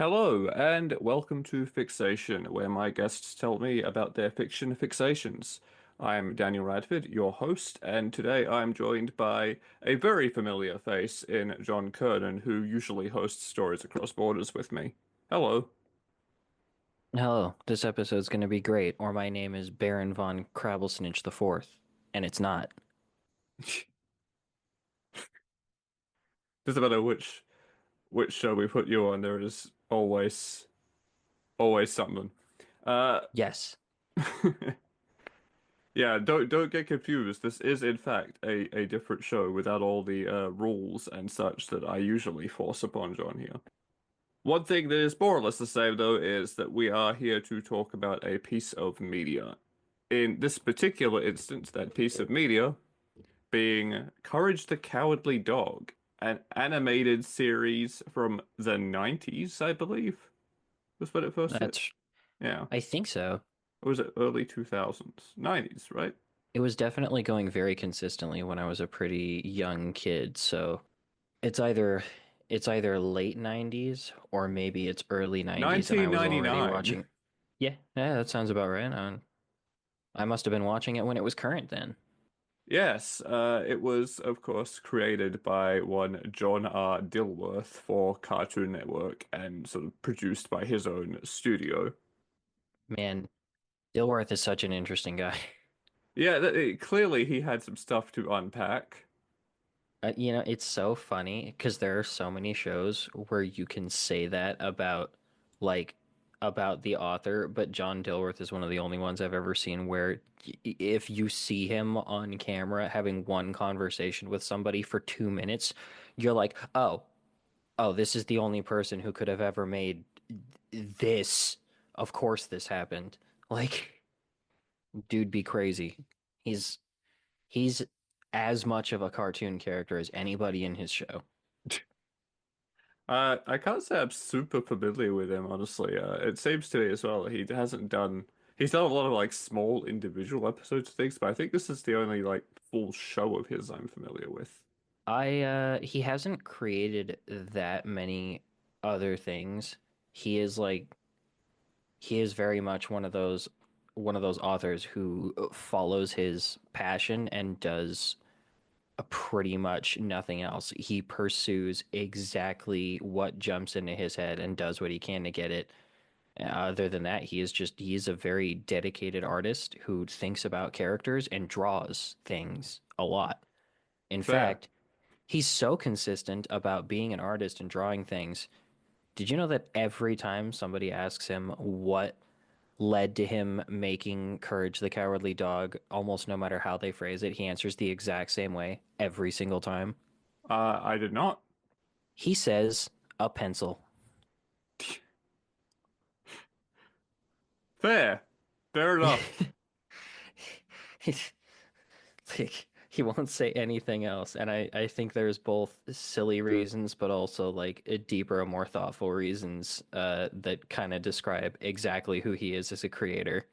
Hello, and welcome to Ficsation, where my guests tell me about their fiction fixations. I'm Daniel Radford, your host, and today I'm joined by a very familiar face in Jon Kernan, who usually hosts Stories Across Borders with me. Hello. Hello, this episode's gonna be great, or my name is Baron von Crabblesnitch the Fourth, and it's not. Doesn't matter which show we put you on, there is always something. Uh, Yes, yeah, don't get confused. This is in fact a different show without all the rules and such that I usually force upon John here. One thing that is more or less the same, though, is that we are here to talk about a piece of media. In this particular instance, that piece of media being Courage the Cowardly Dog, an animated series from the 90s, I believe, was when it first hit. that's. Yeah. I think so. Or was it early 2000s? 90s, right? It was definitely going very consistently when I was a pretty young kid, so it's either it's either late 90s or maybe it's early 90s, and I was already 1999. watching. Yeah, that sounds about right. I must have been watching it when it was current then. Yes, it was, of course, created by one John R. Dilworth for Cartoon Network and sort of produced by his own studio. Man, Dilworth is such an interesting guy. Yeah, clearly he had some stuff to unpack. It's so funny because there are so many shows where you can say that like, about the author, but John Dilworth is one of the only ones I've ever seen where if you see him on camera having one conversation with somebody for 2 minutes, you're like, oh, this is the only person who could have ever made this. Of course, this happened. Like, dude, be crazy. He's he's as much of a cartoon character as anybody in his show. I can't say I'm super familiar with him, honestly. It seems to me as well that he's done a lot of like small individual episodes of things, but I think this is the only like full show of his I'm familiar with. He hasn't created that many other things. He is like he is very much one of those authors who follows his passion and does pretty much nothing else. He pursues exactly what jumps into his head and does what he can to get it. Other than that, he is a very dedicated artist who thinks about characters and draws things a lot. In Fair. fact, he's so consistent about being an artist and drawing things. Did you know that every time somebody asks him what led to him making Courage the Cowardly Dog, almost no matter how they phrase it, he answers the exact same way every single time? I did not. He says a pencil. Fair. Fair enough. Like, he won't say anything else. And I think there's both silly reasons, but also like a deeper, more thoughtful reasons that kind of describe exactly who he is as a creator.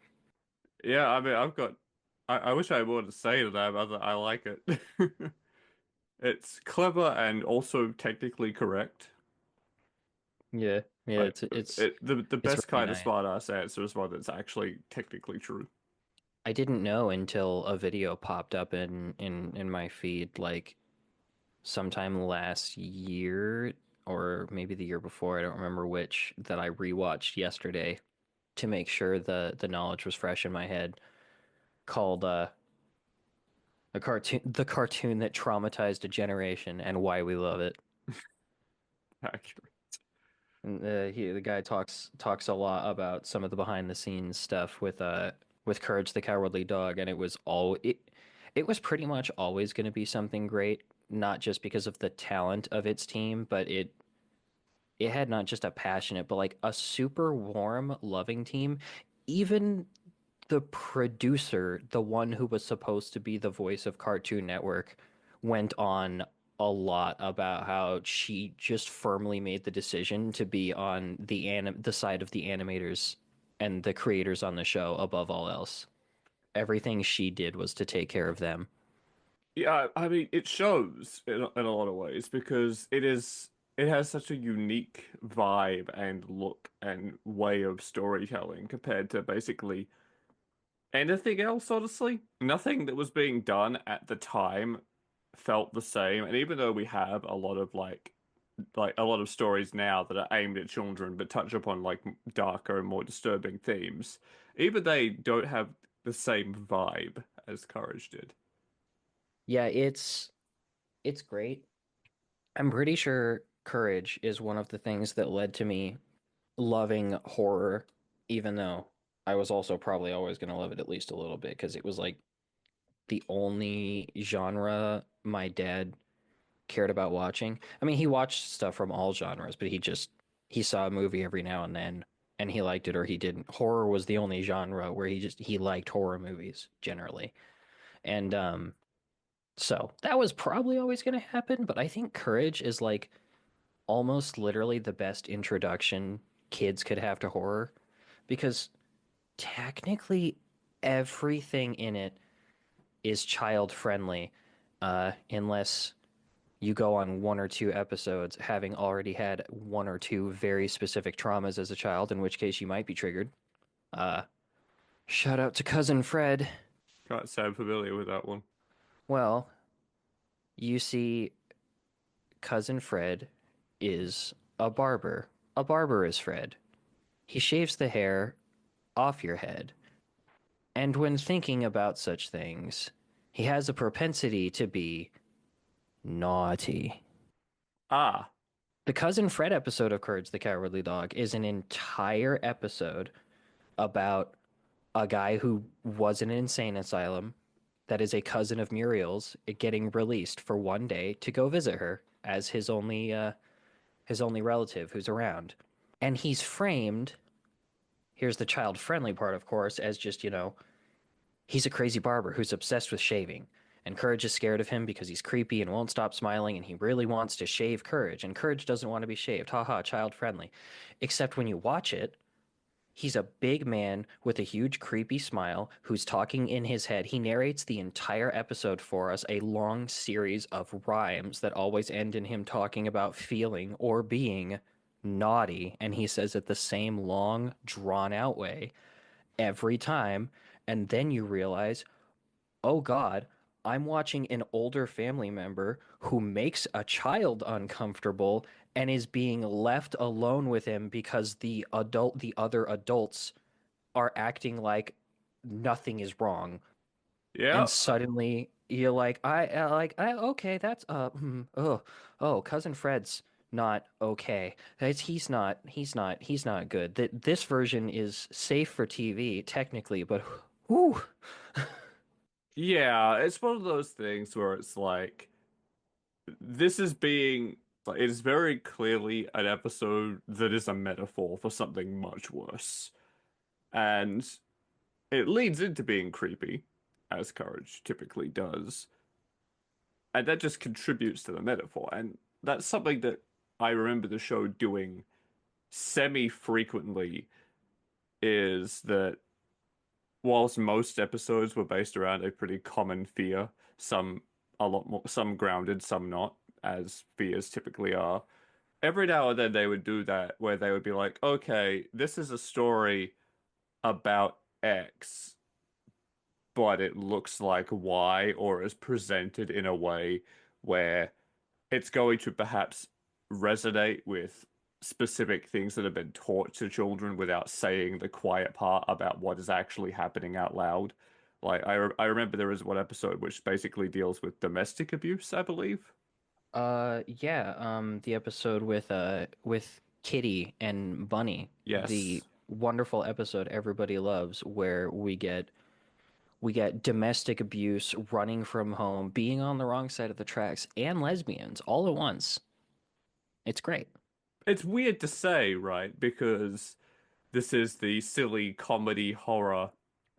Yeah, I mean, I wish I had more to say to that, but I like it. It's clever and also technically correct. Yeah, Like it's the it's best really kind of nice. smart ass answer is one that's actually technically true. I didn't know until a video popped up in my feed like sometime last year or maybe the year before, I don't remember which, that I rewatched yesterday to make sure the knowledge was fresh in my head, called the cartoon that traumatized a generation and why we love it. Accurate. And the guy talks a lot about some of the behind the scenes stuff with Courage the Cowardly Dog, and it was pretty much always going to be something great, not just because of the talent of its team, but it had not just a passionate, but like a super warm, loving team. Even the producer, the one who was supposed to be the voice of Cartoon Network, went on a lot about how she just firmly made the decision to be on the side of the animators and the creators on the show above all else. Everything she did was to take care of them. Yeah, I mean, it shows in a lot of ways because it is. it has such a unique vibe and look and way of storytelling compared to basically anything else, honestly. Nothing that was being done at the time felt the same. And even though we have a lot of like a lot of stories now that are aimed at children but touch upon like darker and more disturbing themes, even they don't have the same vibe as Courage did. Yeah, it's great. I'm pretty sure Courage is one of the things that led to me loving horror, even though I was also probably always going to love it at least a little bit because it was like the only genre my dad cared about watching. I mean, he watched stuff from all genres, but he saw a movie every now and then and he liked it or he didn't. Horror was the only genre where he liked horror movies generally. And so that was probably always going to happen, but I think Courage is like almost literally the best introduction kids could have to horror because technically everything in it is child friendly, unless you go on one or two episodes having already had one or two very specific traumas as a child, in which case you might be triggered. Uh, Shout out to cousin Fred. Can't say I'm familiar with that one. Well, you see, cousin Fred is a barber. A barber is Fred. He shaves the hair off your head. And when thinking about such things, he has a propensity to be naughty. Ah, The Cousin Fred episode of Courage the Cowardly Dog is an entire episode about a guy who was in an insane asylum that is a cousin of Muriel's getting released for one day to go visit her as his only relative who's around. And he's framed, here's the child friendly part, of course, as just, he's a crazy barber who's obsessed with shaving. And Courage is scared of him because he's creepy and won't stop smiling, and he really wants to shave Courage. And Courage doesn't want to be shaved. Haha, child friendly. Except when you watch it, he's a big man with a huge creepy smile who's talking in his head. He narrates the entire episode for us, a long series of rhymes that always end in him talking about feeling or being naughty. And he says it the same long, drawn out way every time. And then you realize, oh God, I'm watching an older family member who makes a child uncomfortable and is being left alone with him because the other adults are acting like nothing is wrong. yeah. And suddenly you're like, okay, that's, oh, cousin Fred's not okay. He's not good. This version is safe for TV, technically, but, whew. Yeah, it's one of those things where it's like this is being like it is very clearly an episode that is a metaphor for something much worse. And it leads into being creepy, as Courage typically does. And that just contributes to the metaphor. And that's something that I remember the show doing semi-frequently is that whilst most episodes were based around a pretty common fear, some a lot more, some grounded, some not, as fears typically are. Every now and then they would do that where they would be like, okay, this is a story about X, but it looks like Y or is presented in a way where it's going to perhaps resonate with specific things that have been taught to children without saying the quiet part about what is actually happening out loud. Like I remember there is one episode which basically deals with domestic abuse, I believe. Yeah, the episode with Kitty and Bunny, the Yes. wonderful episode everybody loves where we get domestic abuse, running from home, being on the wrong side of the tracks, and lesbians all at once. It's great. It's weird to say, right? Because this is the silly comedy horror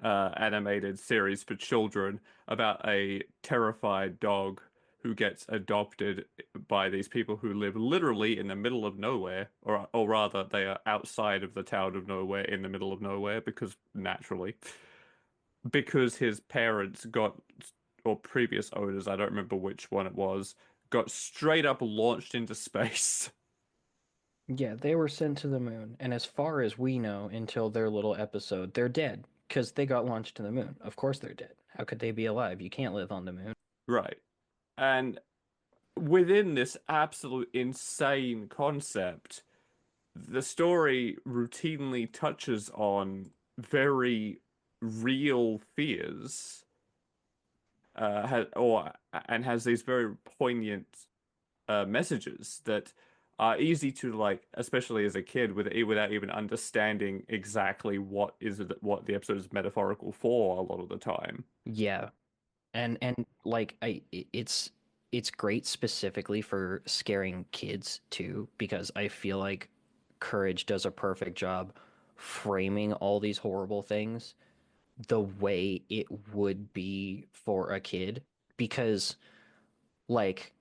animated series for children about a terrified dog who gets adopted by these people who live literally in the middle of nowhere, or rather, they are outside of the town of nowhere in the middle of nowhere because naturally, because his parents got, or previous owners, I don't remember which one it was, got straight up launched into space. Yeah, they were sent to the moon, and as far as we know, until their little episode, they're dead because they got launched to the moon. Of course they're dead. How could they be alive? You can't live on the moon. Right. And within this absolute insane concept, the story routinely touches on very real fears, and has these very poignant messages that are easy to like, especially as a kid, without even understanding exactly what the episode is metaphorical for a lot of the time. Yeah, and like it's great specifically for scaring kids too, because I feel like Courage does a perfect job framing all these horrible things the way it would be for a kid, because like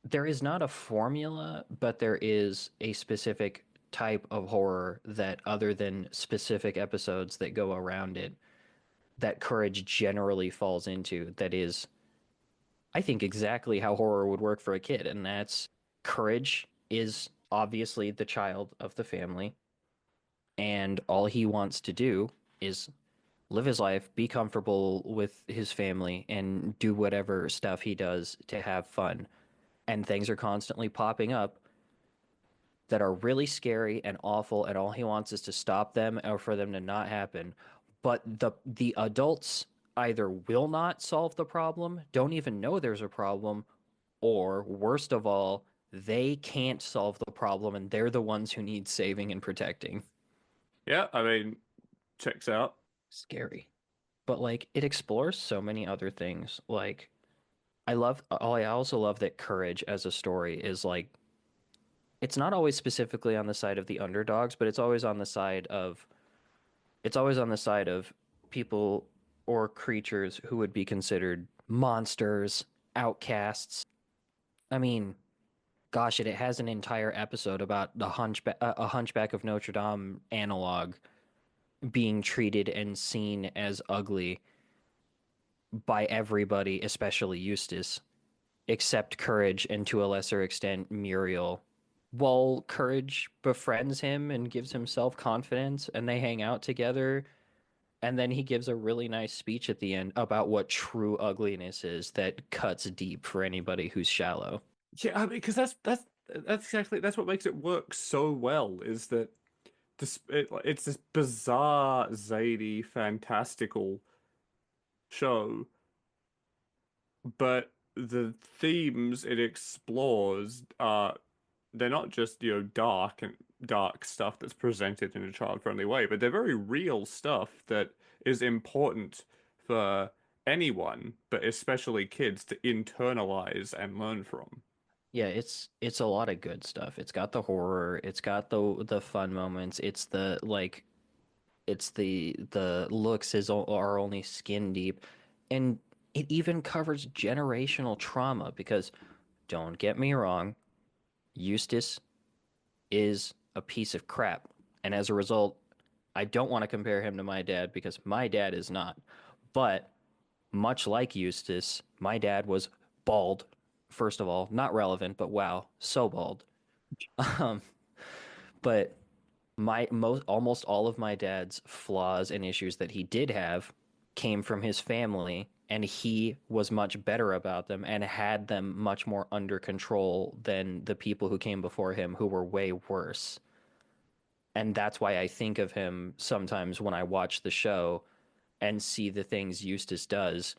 there is not a formula, but there is a specific type of horror that, other than specific episodes that go around it, that Courage generally falls into, that is, I think, exactly how horror would work for a kid. And that's, Courage is obviously the child of the family, and all he wants to do is live his life, be comfortable with his family, and do whatever stuff he does to have fun. And things are constantly popping up that are really scary and awful, and all he wants is to stop them or for them to not happen. But the adults either will not solve the problem, don't even know there's a problem, or worst of all, they can't solve the problem and they're the ones who need saving and protecting. Yeah, I mean, checks out. Scary. But like it explores so many other things. Like I also love that Courage as a story is like, it's not always specifically on the side of the underdogs, but it's always on the side of people or creatures who would be considered monsters, outcasts. I mean, gosh, it has an entire episode about a Hunchback of Notre Dame analog being treated and seen as ugly by everybody, especially Eustace, except Courage and to a lesser extent Muriel. While Courage befriends him and gives him self-confidence and they hang out together, and then he gives a really nice speech at the end about what true ugliness is that cuts deep for anybody who's shallow. Yeah, I mean, because that's exactly that's what makes it work so well is that it's this bizarre, zany, fantastical show, but the themes it explores are they're not just, dark stuff that's presented in a child-friendly way, but they're very real stuff that is important for anyone, but especially kids, to internalize and learn from. Yeah, it's a lot of good stuff. It's got the horror, it's got the fun moments, it's the like it's the looks are only skin deep, and it even covers generational trauma because, don't get me wrong, Eustace is a piece of crap. And as a result, I don't want to compare him to my dad because my dad is not. But much like Eustace, my dad was bald. First of all, not relevant, but wow, so bald. Um, but my most almost all of my dad's flaws and issues that he did have came from his family, and he was much better about them and had them much more under control than the people who came before him, who were way worse. And that's why I think of him sometimes when I watch the show and see the things Eustace does,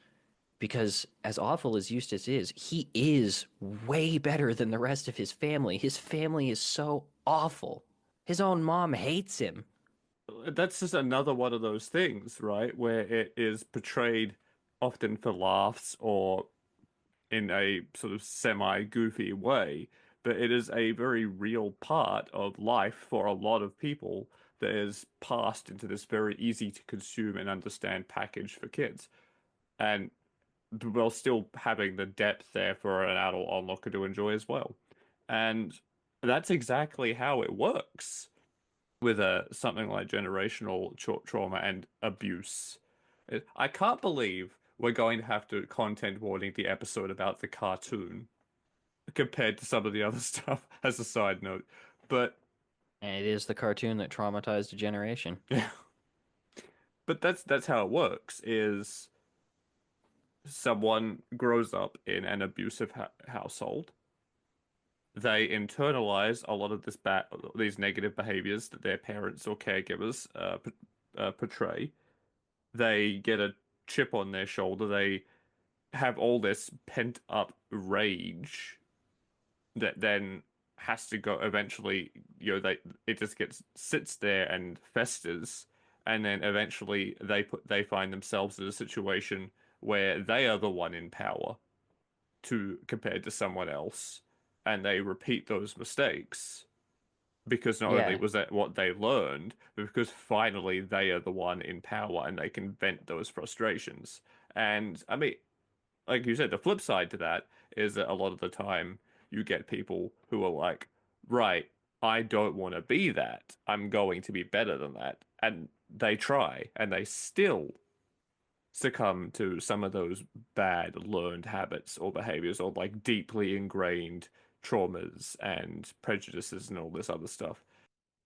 because as awful as Eustace is, he is way better than the rest of his family. His family is so awful. His own mom hates him. That's just another one of those things, right? Where it is portrayed often for laughs or in a sort of semi-goofy way, but it is a very real part of life for a lot of people that is passed into this very easy to consume and understand package for kids. And while still having the depth there for an adult onlooker to enjoy as well. And that's exactly how it works with something like generational trauma and abuse. I can't believe we're going to have to content warning the episode about the cartoon compared to some of the other stuff as a side note. But And it is the cartoon that traumatized a generation. yeah, but that's how it works. Is someone grows up in an abusive household. They internalize a lot of these negative behaviors that their parents or caregivers portray. They get a chip on their shoulder. They have all this pent up rage that then has to go eventually, they it just gets sits there and festers, and then eventually they find themselves in a situation where they are the one in power to compared to someone else, and they repeat those mistakes because not only Yeah, was that what they learned, but because finally they are the one in power and they can vent those frustrations. And I mean, like you said, the flip side to that is that a lot of the time you get people who are like, right, I don't want to be that. I'm going to be better than that. And they try and they still succumb to some of those bad learned habits or behaviors or like deeply ingrained traumas and prejudices and all this other stuff.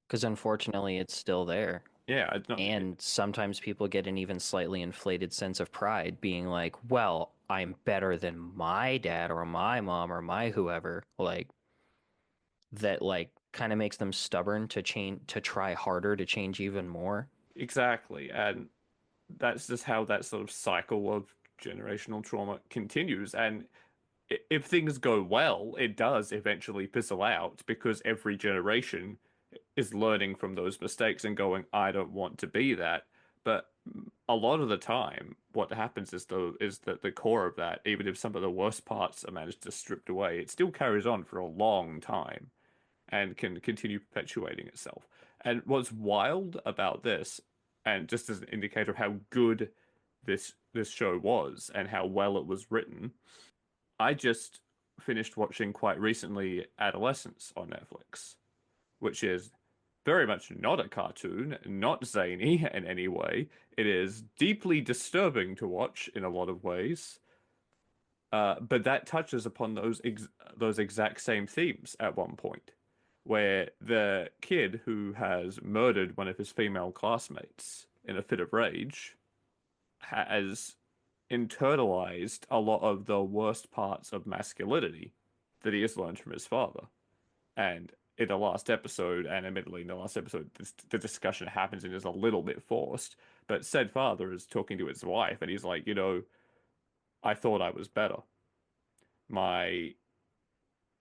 because unfortunately it's still there. Yeah, it's not, And sometimes people get an even slightly inflated sense of pride, being like, well, I'm better than my dad or my mom or my whoever. Like, that, like, kind of makes them stubborn to change, to try harder, to change even more. exactly. And that's just how that sort of cycle of generational trauma continues. And if things go well, it does eventually fizzle out because every generation is learning from those mistakes and going, I don't want to be that. But a lot of the time, what happens is that the core of that, even if some of the worst parts are managed to stripped away, it still carries on for a long time and can continue perpetuating itself. And what's wild about this, and just as an indicator of how good this show was and how well it was written, I just finished watching quite recently Adolescence on Netflix, which is very much not a cartoon, not zany in any way. It is deeply disturbing to watch in a lot of ways. But that touches upon those exact same themes at one point, where the kid who has murdered one of his female classmates in a fit of rage has internalized a lot of the worst parts of masculinity that he has learned from his father. And in the last episode, and admittedly in the last episode, the discussion happens and is a little bit forced, but said father is talking to his wife, and he's like, I thought I was better. My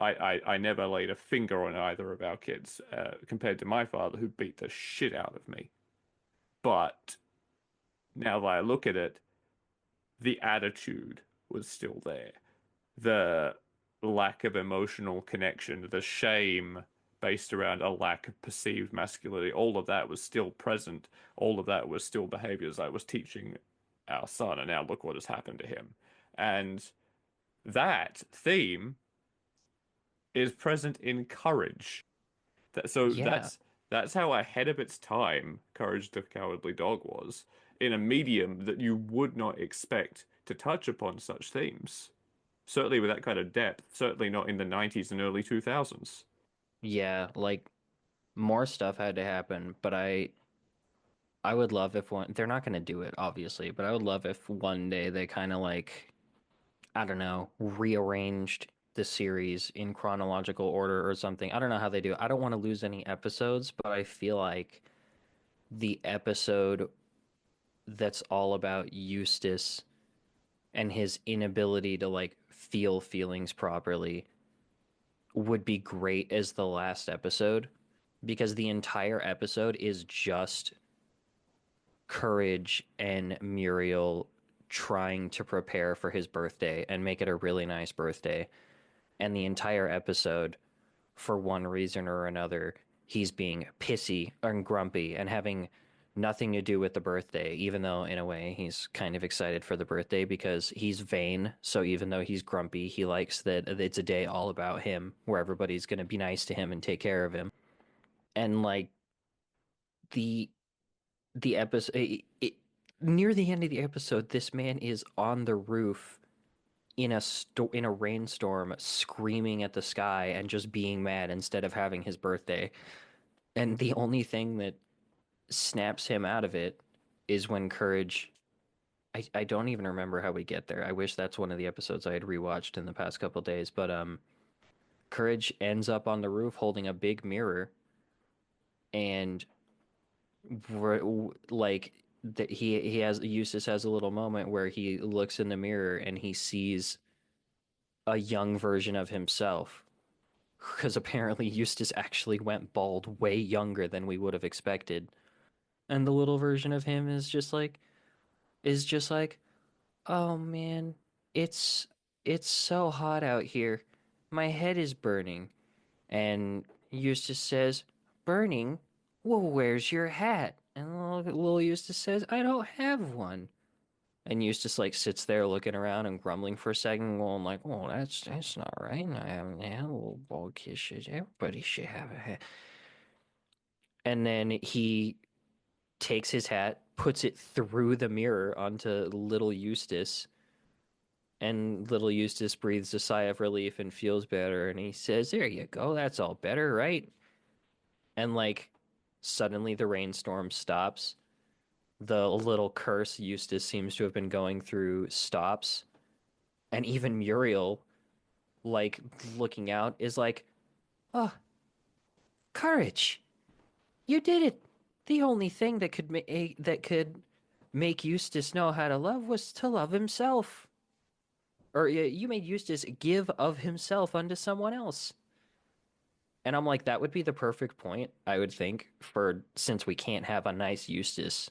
I never laid a finger on either of our kids, compared to my father who beat the shit out of me. But now that I look at it, the attitude was still there. The lack of emotional connection, the shame based around a lack of perceived masculinity, all of that was still present. All of that was still behaviors I was teaching our son, and now look what has happened to him. And that theme is present in Courage. That, so Yeah, that's how ahead of its time Courage the Cowardly Dog was in a medium that you would not expect to touch upon such themes. Certainly with that kind of depth, certainly not in the 90s and early 2000s. yeah, like more stuff had to happen, but I would love if one, they're not going to do it, obviously, but I would love if one day they kind of like, I don't know, rearranged the series in chronological order or something. I don't know how they do it. I don't want to lose any episodes, but I feel like the episode that's all about Eustace and his inability to like feel feelings properly would be great as the last episode because the entire episode is just Courage and Muriel trying to prepare for his birthday and make it a really nice birthday. And the entire episode, for one reason or another, he's being pissy and grumpy and having nothing to do with the birthday, even though in a way he's kind of excited for the birthday because he's vain. So even though he's grumpy, he likes that it's a day all about him where everybody's going to be nice to him and take care of him. And like the the episode near the end of the episode, this man is on the roof in a rainstorm screaming at the sky and just being mad instead of having his birthday. And the only thing that snaps him out of it is when Courage I don't even remember how we get there. I wish that's one of the episodes I had rewatched in the past couple days, but Courage ends up on the roof holding a big mirror and like he has Eustace has a little moment where he looks in the mirror and he sees a young version of himself because apparently Eustace actually went bald way younger than we would have expected. And the little version of him is just like, "Oh man, it's it's so hot out here. My head is burning." And Eustace says, "Burning? Well, where's your hat?" And little Eustace says, "I don't have one." And Eustace like sits there looking around and grumbling for a second, going like, "Oh, that's not right. I haven't had a little bald kid. Everybody should have a hat." And then he takes his hat, puts it through the mirror onto little Eustace, and little Eustace breathes a sigh of relief and feels better. And he says, "There you go. That's all better, right?" And like suddenly the rainstorm stops. The little curse Eustace seems to have been going through stops. And even Muriel, like looking out, is like, "Oh, Courage, you did it. The only thing that could make Eustace know how to love was to love himself. Or you made Eustace give of himself unto someone else." And I'm like, that would be the perfect point, I would think, for since we can't have a nice Eustace,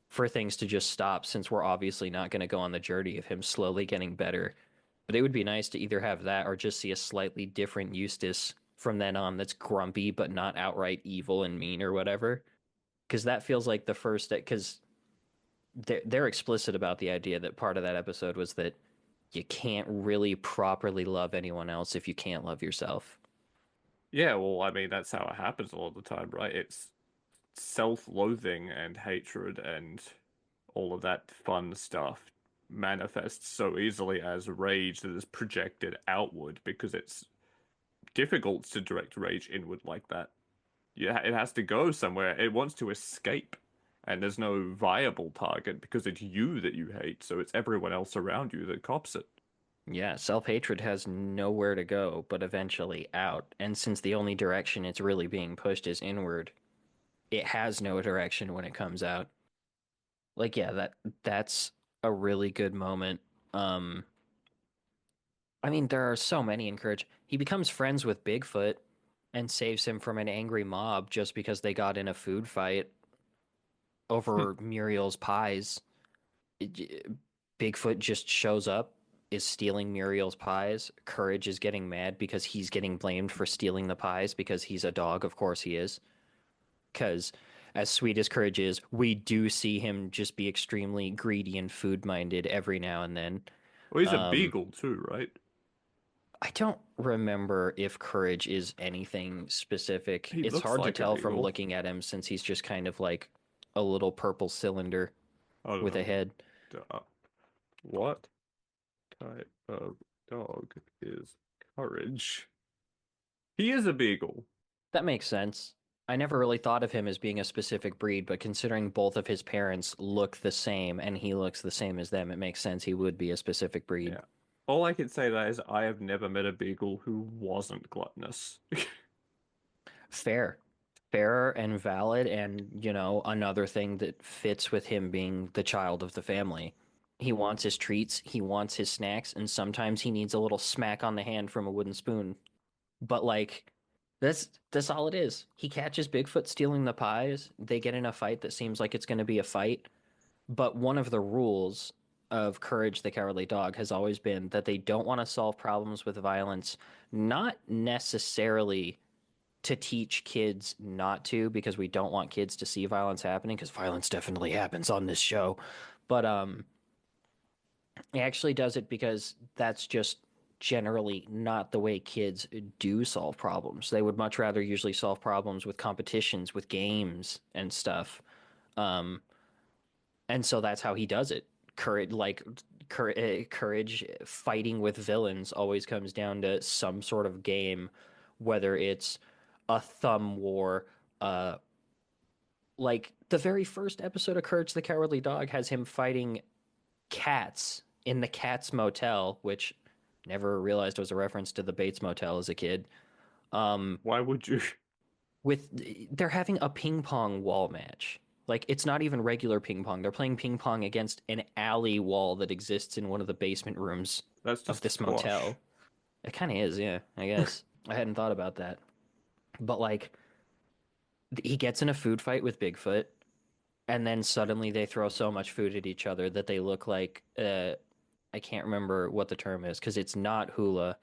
for things to just stop, since we're obviously not going to go on the journey of him slowly getting better. But it would be nice to either have that or just see a slightly different Eustace from then on that's grumpy but not outright evil and mean or whatever. Because that feels like the first, because they're explicit about the idea that part of that episode was that you can't really properly love anyone else if you can't love yourself. Yeah, well, I mean, that's how it happens all the time, right? It's self-loathing and hatred and all of that fun stuff manifests so easily as rage that is projected outward because it's difficult to direct rage inward like that. Yeah, it has to go somewhere. It wants to escape, and there's no viable target because it's you that you hate, so it's everyone else around you that cops it. Yeah, self-hatred has nowhere to go but eventually out. And since the only direction it's really being pushed is inward, it has no direction when it comes out. Like, yeah, that's a really good moment. Um, I mean, there are so many in Courage. He becomes friends with Bigfoot and saves him from an angry mob just because they got in a food fight over Muriel's pies. Bigfoot just shows up, is stealing Muriel's pies. Courage is getting mad because he's getting blamed for stealing the pies because he's a dog. Of course he is. Because as sweet as Courage is, we do see him just be extremely greedy and food minded every now and then. Well, he's a Um, beagle too, right? I don't remember if Courage is anything specific. He It's looks hard to like a tell from beagle. looking at him since he's just kind of like a little purple cylinder I don't with a know. head. What type of dog is Courage? He is a beagle. That makes sense. I never really thought of him as being a specific breed, but considering both of his parents look the same and he looks the same as them, it makes sense he would be a specific breed. Yeah. All I can say that is I have never met a beagle who wasn't gluttonous. Fair. Fair and valid, and, another thing that fits with him being the child of the family. He wants his treats, he wants his snacks, and sometimes he needs a little smack on the hand from a wooden spoon. But like that's all it is. He catches Bigfoot stealing the pies. They get in a fight that seems like it's going to be a fight. But one of the rules of Courage the Cowardly Dog has always been that they don't want to solve problems with violence, not necessarily to teach kids not to, because we don't want kids to see violence happening, because violence definitely happens on this show. But he actually does it because that's just generally not the way kids do solve problems. They would much rather usually solve problems with competitions, with games and stuff. Um, and so that's how he does it. Courage, like Courage fighting with villains always comes down to some sort of game, whether it's a thumb war, uh, like the very first episode of Courage the Cowardly Dog has him fighting cats in the Cats Motel, which never realized was a reference to the Bates Motel as a kid. Um, Why would you? with they're having a ping pong wall match. Like it's not even regular ping pong. They're playing ping pong against an alley wall that exists in one of the basement rooms That's of just this squash. motel. It kind of is, yeah, I guess. I hadn't thought about that. But like he gets in a food fight with Bigfoot and then suddenly they throw so much food at each other that they look like I can't remember what the term is because it's not hula,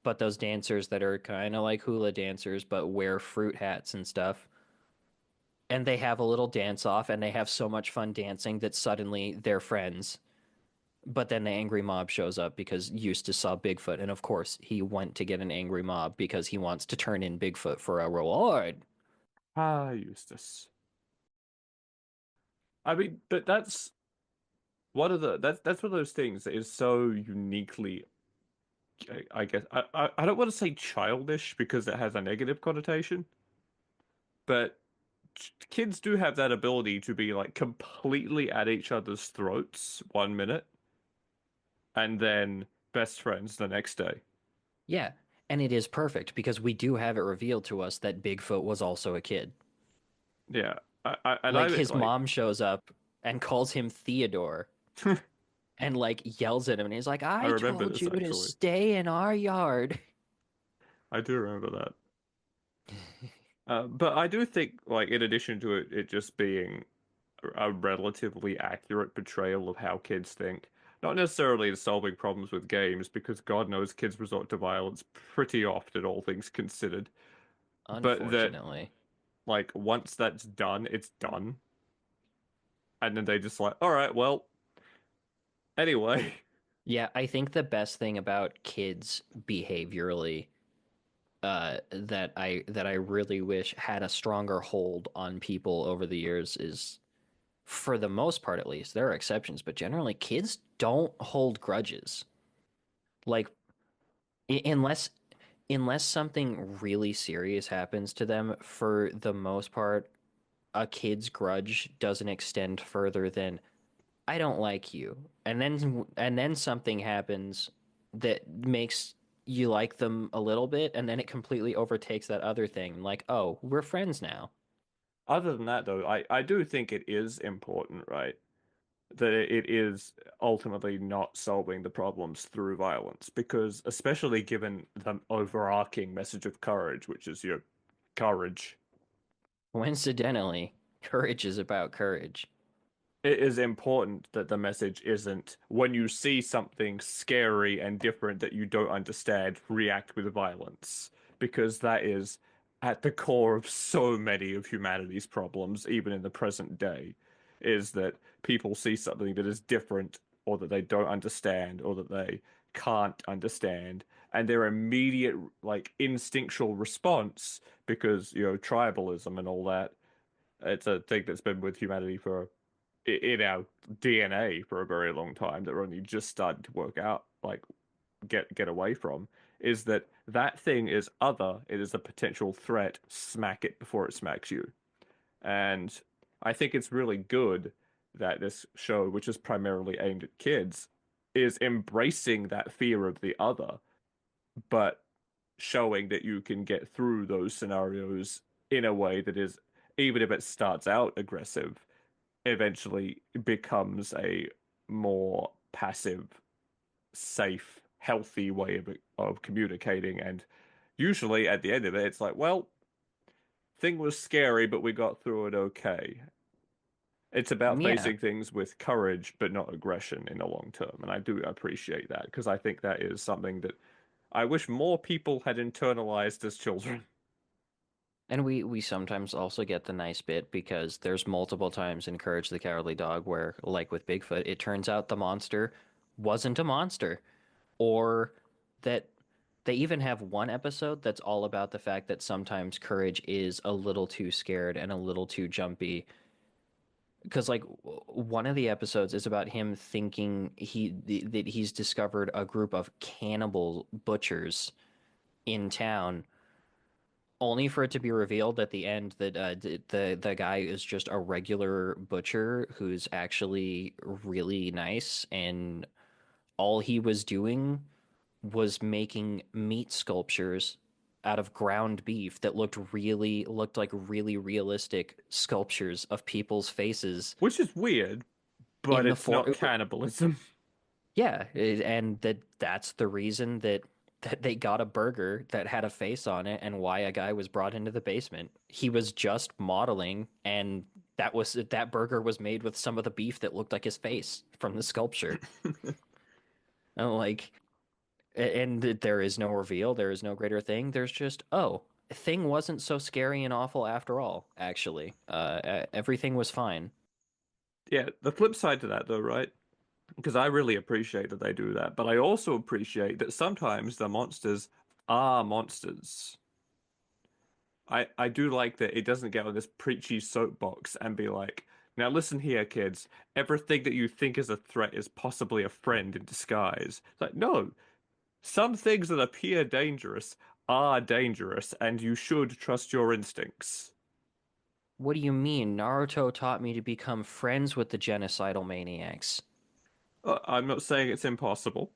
but those dancers that are kind of like hula dancers but wear fruit hats and stuff. And they have a little dance off and they have so much fun dancing that suddenly they're friends. But then the angry mob shows up because Eustace saw Bigfoot, and of course he went to get an angry mob because he wants to turn in Bigfoot for a reward. Ah, Eustace. I mean, but that's one of the that's one of those things that is so uniquely, I guess, I don't want to say childish because it has a negative connotation, but kids do have that ability to be like completely at each other's throats 1 minute and then best friends the next day. Yeah, and it is perfect because we do have it revealed to us that Bigfoot was also a kid. Yeah, and I Like his like mom shows up and calls him Theodore and like yells at him and he's like, I "I remember told this you to actually. stay in our yard." I do remember that. But I do think, like, in addition to it just being a relatively accurate portrayal of how kids think, not necessarily in solving problems with games, because God knows kids resort to violence pretty often, all things considered. But that, Unfortunately. like, once that's done, it's done. And then they just like, all right, well, anyway. Yeah, I think the best thing about kids behaviorally that I really wish had a stronger hold on people over the years is, for the most part at least, there are exceptions, but generally kids don't hold grudges. Like unless something really serious happens to them, for the most part, a kid's grudge doesn't extend further than I don't like you. And then something happens that makes you like them a little bit, and then it completely overtakes that other thing. Like, oh, we're friends now. Other than that, though, I do think it is important, right? That it is ultimately not solving the problems through violence, because especially given the overarching message of courage, which is your courage, Coincidentally, courage is about courage. it is important that the message isn't when you see something scary and different that you don't understand, react with violence, because that is at the core of so many of humanity's problems, even in the present day, is that people see something that is different or that they don't understand or that they can't understand, and their immediate, like, instinctual response, because, tribalism and all that, it's a thing that's been with humanity for in our DNA for a very long time that we're only just starting to work out, like get away from, is that that thing is other. It is a potential threat. Smack it before it smacks you. And I think it's really good that this show, which is primarily aimed at kids, is embracing that fear of the other, but showing that you can get through those scenarios in a way that is, even if it starts out aggressive, eventually becomes a more passive, safe, healthy way of communicating. And usually at the end of it, it's like, well, thing was scary, but we got through it okay. It's about Yeah, facing things with courage, but not aggression in the long term. And I do appreciate that because I think that is something that I wish more people had internalized as children. and we sometimes also get the nice bit because there's multiple times in Courage the Cowardly Dog where, like with Bigfoot, it turns out the monster wasn't a monster, or that they even have one episode that's all about the fact that sometimes Courage is a little too scared and a little too jumpy, because like one of the episodes is about him thinking that he's discovered a group of cannibal butchers in town, only for it to be revealed at the end that the guy is just a regular butcher who's actually really nice, and all he was doing was making meat sculptures out of ground beef that looked like really realistic sculptures of people's faces Which is weird, but in the it's for not cannibalism. yeah, and that's the reason that they got a burger that had a face on it and why a guy was brought into the basement. He was just modeling, and that burger was made with some of the beef that looked like his face from the sculpture. And like, and there is no reveal, there is no greater thing. There's just, oh, thing wasn't so scary and awful after all, actually. Everything was fine. Yeah, the flip side to that though, right? Because I really appreciate that they do that, but I also appreciate that sometimes the monsters are monsters. I do like that it doesn't get on this preachy soapbox and be like, now listen here, kids. Everything that you think is a threat is possibly a friend in disguise. It's like, no, some things that appear dangerous are dangerous, and you should trust your instincts. What do you mean? Naruto taught me to become friends with the genocidal maniacs. I'm not saying it's impossible.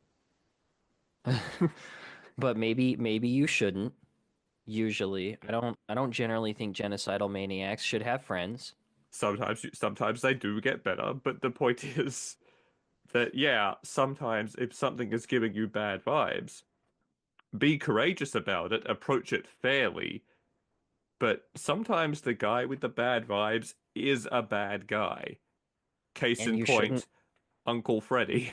But maybe you shouldn't. Usually, I don't generally think genocidal maniacs should have friends. Sometimes they do get better, but the point is that yeah, sometimes if something is giving you bad vibes, be courageous about it, approach it fairly, but sometimes the guy with the bad vibes is a bad guy. Case And in you shouldn't, point, Uncle Freddy,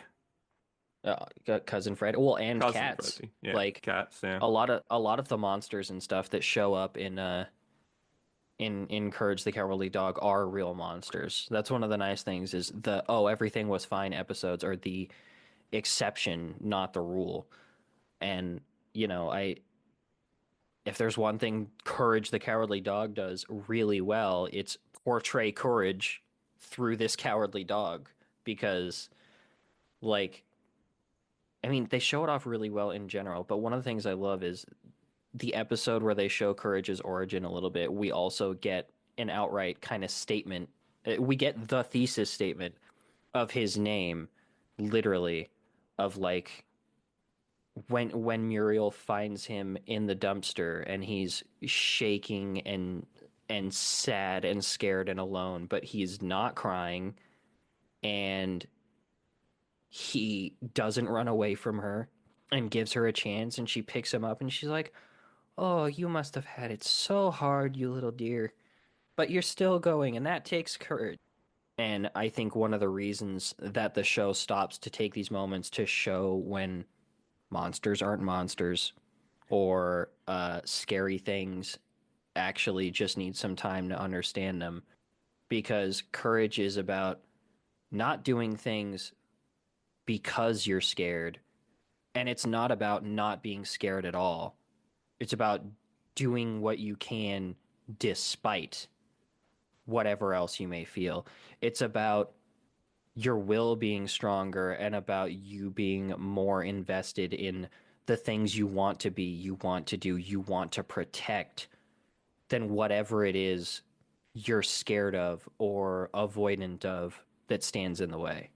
cousin Fred. Well, and cousin cats. Freddy. Yeah, Like cats, yeah. a lot of the monsters and stuff that show up in Courage the Cowardly Dog are real monsters. That's one of the nice things is the oh everything was fine episodes are the exception, not the rule. And I if there's one thing Courage the Cowardly Dog does really well, it's portray courage through this cowardly dog because like I mean, they show it off really well in general, but one of the things I love is the episode where they show Courage's origin a little bit. We also get an outright kind of statement. We get the thesis statement of his name, literally, of like when Muriel finds him in the dumpster and he's shaking and sad and scared and alone, but he's not crying and he doesn't run away from her and gives her a chance and she picks him up and she's like, "Oh, you must have had it so hard, you little dear, but you're still going and that takes courage." And I think one of the reasons that the show stops to take these moments to show when monsters aren't monsters or scary things actually just need some time to understand them because courage is about not doing things because you're scared and it's not about not being scared at all. It's about doing what you can despite whatever else you may feel. It's about your will being stronger and about you being more invested in the things you want to be, you want to do, you want to protect than whatever it is you're scared of or avoidant of that stands in the way.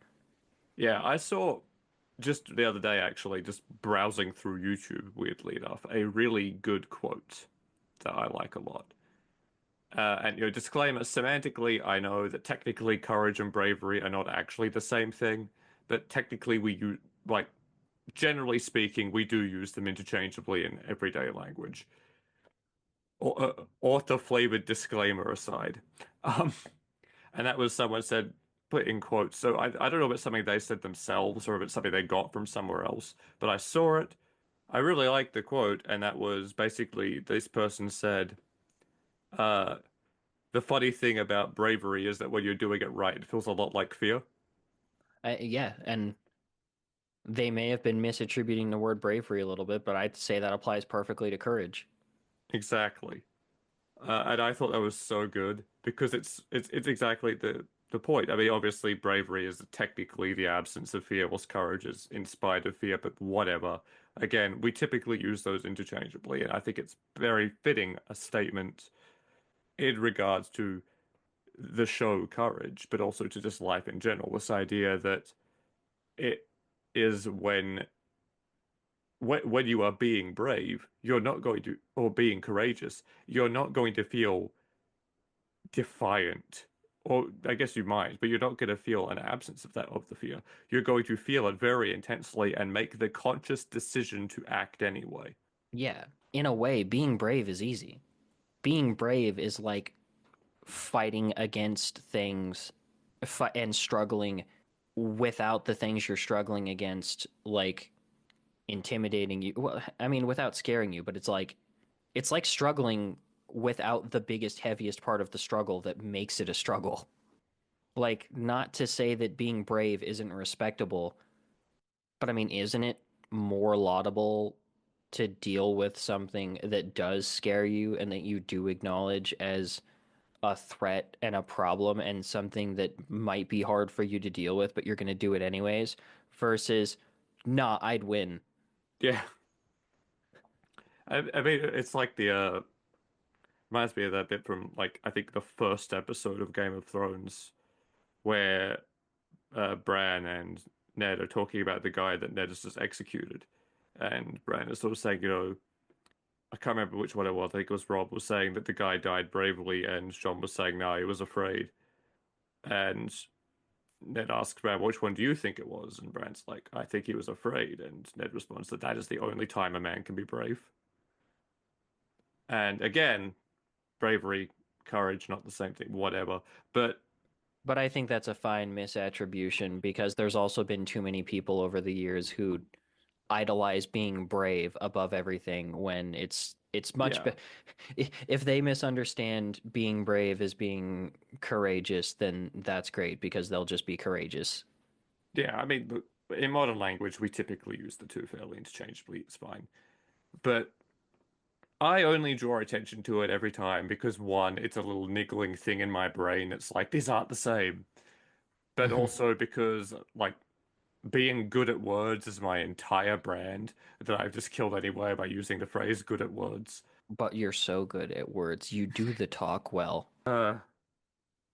Yeah, I saw just the other day actually, just browsing through YouTube, weirdly enough, a really good quote that I like a lot. And disclaimer, semantically, I know that technically courage and bravery are not actually the same thing, but technically we use, like, generally speaking, we do use them interchangeably in everyday language. Author-flavored disclaimer aside. Um, and that was someone said, put in quotes. So I don't know if it's something they said themselves or if it's something they got from somewhere else, but I saw it. I really liked the quote, and that was basically this person said, uh, the funny thing about bravery is that when you're doing it right, it feels a lot like fear. Yeah, and they may have been misattributing the word bravery a little bit, but I'd say that applies perfectly to courage. Exactly. And I thought that was so good because it's exactly the the point. I mean, obviously, bravery is technically the absence of fear, whilst courage is in spite of fear, but whatever. Again, we typically use those interchangeably, and I think it's very fitting a statement in regards to the show Courage, but also to just life in general. This idea that it is when you are being brave, you're not going to, or being courageous, you're not going to feel defiant. Or I guess you might, but you're not going to feel an absence of that of the fear. You're going to feel it very intensely and make the conscious decision to act anyway. Yeah, in a way, being brave is easy. Being brave is like fighting against things and struggling without the things you're struggling against, like intimidating you. Well, I mean, without scaring you, but it's like struggling without the biggest, heaviest part of the struggle that makes it a struggle. Like, not to say that being brave isn't respectable, but I mean, isn't it more laudable to deal with something that does scare you and that you do acknowledge as a threat and a problem and something that might be hard for you to deal with, but you're going to do it anyways, versus, nah, I'd win. Yeah, I mean, it's like the reminds me of that bit from like I think the first episode of Game of Thrones where Bran and Ned are talking about the guy that Ned has just executed, and Bran is sort of saying, I can't remember which one it was. I think it was Rob was saying that the guy died bravely, and John was saying no, he was afraid. And Ned asks Bran, which one do you think it was? And Bran's like, I think he was afraid. And Ned responds that that is the only time a man can be brave. And again, bravery, courage, not the same thing, whatever. But But I think that's a fine misattribution because there's also been too many people over the years who idolize being brave above everything when it's much yeah, better. If they misunderstand being brave as being courageous, then that's great because they'll just be courageous. yeah, I mean, in modern language, we typically use the two fairly interchangeably. It's fine. But I only draw attention to it every time because one, it's a little niggling thing in my brain. It's like these aren't the same. But also because like being good at words is my entire brand that I've just killed anyway by using the phrase good at words. But you're so good at words. You do the talk well. Uh,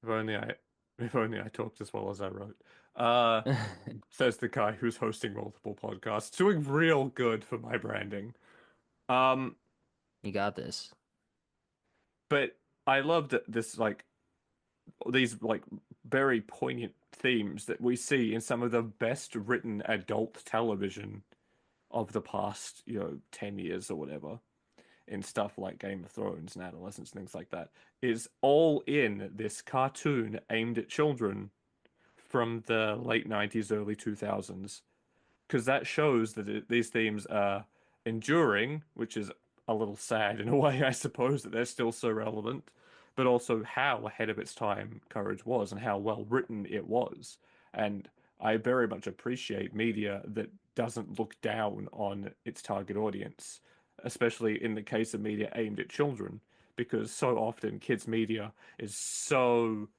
if only I if only I talked as well as I wrote. Uh, says the guy who's hosting multiple podcasts, doing real good for my branding. Um, You got this. but I loved this like these like very poignant themes that we see in some of the best written adult television of the past, 10 years or whatever, in stuff like Game of Thrones and adolescence and things like that, is all in this cartoon aimed at children from the late 90s, early 2000s, because that shows that these themes are enduring, which is a little sad in a way, I suppose, that they're still so relevant, but also how ahead of its time Courage was and how well written it was. And I very much appreciate media that doesn't look down on its target audience, especially in the case of media aimed at children, because so often kids' media is so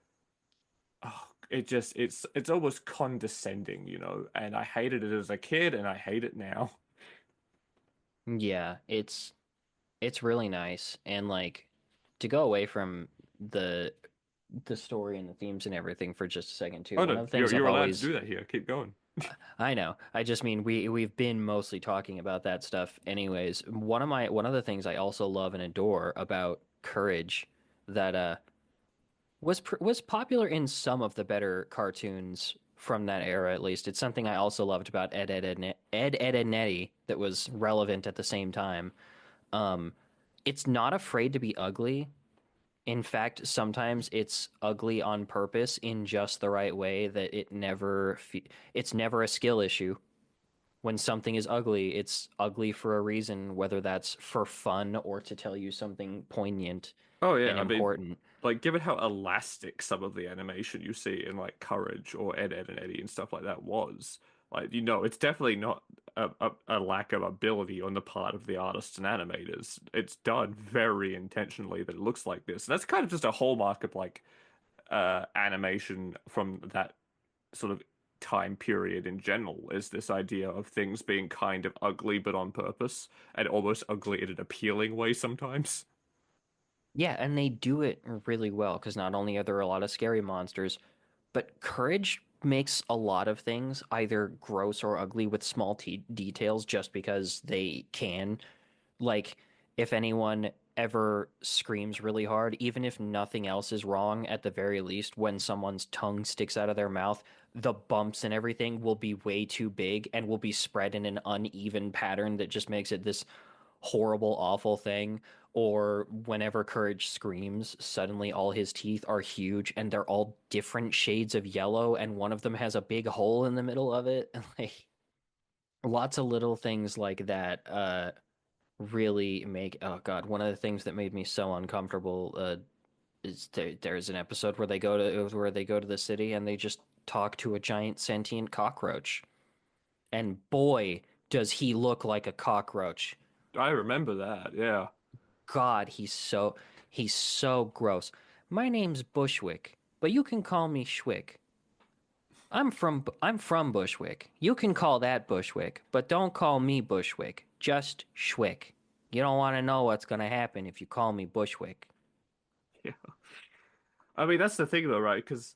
it's almost condescending, and I hated it as a kid and I hate it now. Yeah, it's really nice and like to go away from the the story and the themes and everything for just a second too. Oh One no, of the you're things I've you're allowed to always do that here. Keep going. I know. I just mean we've been mostly talking about that stuff anyways. One of the things I also love and adore about Courage that was popular in some of the better cartoons from that era at least. It's something I also loved about Ed, Ed and Eddie that was relevant at the same time. Um it's not afraid to be ugly. In fact, sometimes it's ugly on purpose in just the right way that it's never a skill issue. When something is ugly, it's ugly for a reason, whether that's for fun or to tell you something poignant Oh yeah, and I mean, important. like given how elastic some of the animation you see in like Courage or Ed, and Eddie and stuff like that was, like it's definitely not a lack of ability on the part of the artists and animators. It's done very intentionally that it looks like this. And that's kind of just a hallmark of like animation from that sort of time period in general is this idea of things being kind of ugly but on purpose and almost ugly in an appealing way sometimes. Yeah, and they do it really well because not only are there a lot of scary monsters, but Courage makes a lot of things either gross or ugly with small t details just because they can. Like, if anyone ever screams really hard, even if nothing else is wrong, at the very least, when someone's tongue sticks out of their mouth, the bumps and everything will be way too big and will be spread in an uneven pattern that just makes it this horrible, awful thing. Or whenever Courage screams, suddenly all his teeth are huge and they're all different shades of yellow, and one of them has a big hole in the middle of it. Like lots of little things like that. Really make oh God, one of the things that made me so uncomfortable is there's an episode where they go to the city and they just talk to a giant sentient cockroach. And boy, does he look like a cockroach. I remember that, yeah. God, he's so gross. My name's Bushwick, but you can call me Schwick. I'm from Bushwick. You can call that Bushwick, but don't call me Bushwick. Just Schwick. You don't want to know what's gonna happen if you call me Bushwick. Yeah. I mean, that's the thing though, right? Because